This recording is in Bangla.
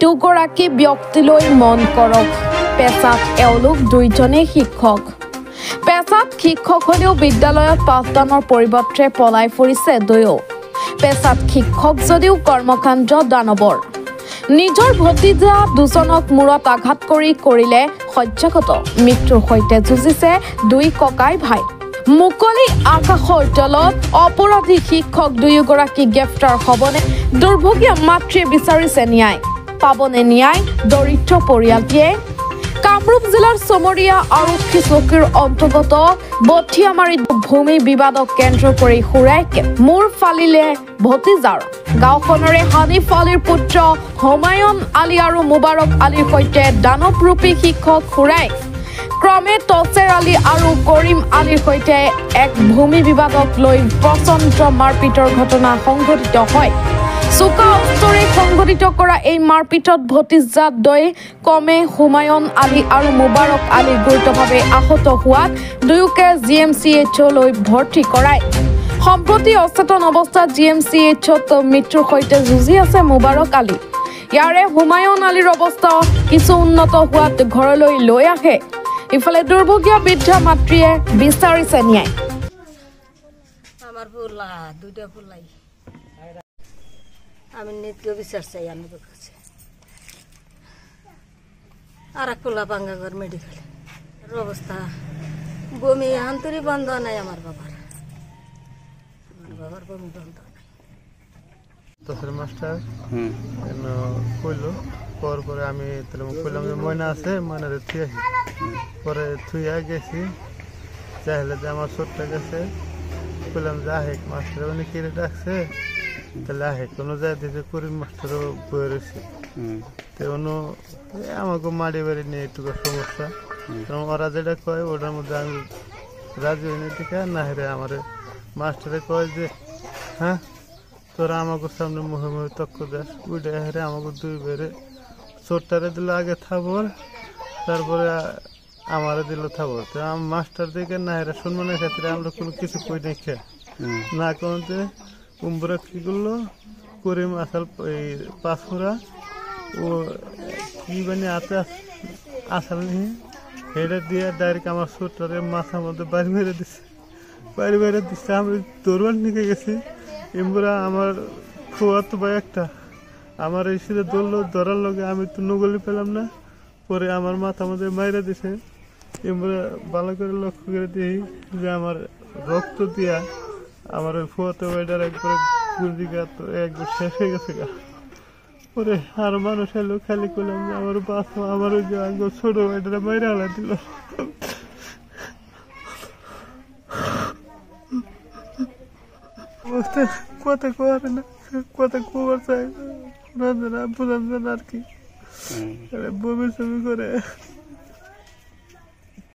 দুগৰাকী ব্যক্তিলৈ মন কৰক পেছাত এওঁলোক দুইজনেই শিক্ষক পেছাত শিক্ষক হ'লেও বিদ্যালয়ত পাঠদানৰ পৰিৱৰ্তে পলাই ফুৰিছে দুয়ো পেছাত শিক্ষক যদিও কৰ্মকাণ্ড দানৱৰ নিজৰ ভতিজা দুজনক মূৰত আঘাত কৰিলে সহ্যাগত মৃত্যুৰ সৈতে যুঁজিছে দুই ককাই ভাই মুকলি আকাশৰ তলত অপৰাধী শিক্ষক দুয়োগৰাকী গ্ৰেপ্তাৰ হ'বনে দুৰ্ভগীয়া মাতৃয়ে বিচাৰিছে ন্যায় পাবনে ন্যায় দৰিদ্ৰ পৰিয়ালটিয়ে কামৰূপ জিলাৰ চমৰীয়া আৰক্ষী চকীৰ অন্তৰ্গত বঠিয়ামাৰীত ভূমি বিবাদক কেন্দ্ৰ কৰি হুৰাইকে মূৰ ফালিলে ভতিজাৰ গাঁওখনৰে হানিফ আলীৰ পুত্ৰ হুমায়ুন আলী আৰু মুবাৰক আলীৰ সৈতে দানৱৰূপী শিক্ষক হুৰাই ক্ৰমে তছেৰ আলী আৰু কৰিম আলীৰ সৈতে এক ভূমি বিবাদক লৈ প্ৰচণ্ড মাৰপিটৰ ঘটনা সংঘটিত হয় চোকা অস্ত্ৰৰে সংঘটিত কৰা এই মাৰপিটত ভতিজাদ্বয় কমে হুমায়ুন আলী আৰু মুবাৰক আলী গুৰুতৰভাৱে আহত হোৱাত দুয়োকে GMCHলৈ ভৰ্তি কৰায় সম্প্ৰতি অচেতন অৱস্থাত GMCHত মৃত্যুৰ সৈতে যুঁজি আছে মুবাৰক আলী ইয়াৰে হুমায়ুন আলীৰ অৱস্থা কিছু উন্নত হোৱাত ঘৰলৈ লৈ আহে ইফালে দুৰ্ভগীয়া বৃদ্ধা মাতৃয়ে বিচাৰিছে ন্যায় আমার ফুলা দুইটা ফুলাই আমি নিত্য বিচার চাই আমাদের কাছে আর এক ফুলা পাঙ্গাগর মেডিকেল অবস্থা বমি আন্তরি বন্ধ নাই আমার বাবার বমি বন্ধ নাই দশের মাস্টার কইল পরে আমি কইলাম যে ময়না আছে ময়নারে থুই আসি পরে থুইয়া গেছি চাইলে যে আমার ছোটটা গেছে কইলাম যে আহেক মাস্টার মানে কিনে ডাকছে তাহলে আহেক কোনো যায় দিতে করিম মাস্টারও বয়ে রয়েছে তো অন্য আমাকে মাড়ি বাড়ি নিয়ে একটু সমস্যা ওরা যেটা কয় ওটার মধ্যে আমি রাজি হইনি থেকে না হেরে আমার মাস্টারে কয় যে হ্যাঁ তোরা আমাকে সামনে মুখে মুখে তক্ক দেস উঠে হেরে আমাকে দুই বেড়ে চোরটারে দিল আগে থাবর তারপরে আমার দিল থাবর তো মাস্টার দিকে না হেরে সম্মানের ক্ষেত্রে আমরা কোনো কিছু কই নাই খেয়ে না কোনতে উম্বরা কি করলো করিম আসাল এই পাঁচফোড়া ও কি বানি আতে আসাল নিয়ে হেঁটে দিয়ে ডাইরেক্ট আমার চোরটারে মাথার মধ্যে বাড়ি মেরে দিচ্ছে আমি দৌড়ান নিয়ে গেছি ইম্বরা আমার খোয়া তো ভাই একটা আমার এই সিধে ধরার লগে আমি তো নগলি পেলাম না পরে আমার মাথা মধ্যে মাইরে দিছে এমরা ভালো করে লক্ষ্য করে দিই যে আমার রক্ত দিয়া আমার ওই ফোয়াতে ওইটার একবার গুলদিকা তো একবার শেষ হয়ে গেছে গা পরে আর মানুষ এলো খালি করলাম যে আমার বাচ্চা আমার ওই যে একবার ছোট ওইটারে মাইরে হালা দিল কথা কোয়ারে না কথা কোয়ার চাই বুঝান আর কি বমি করে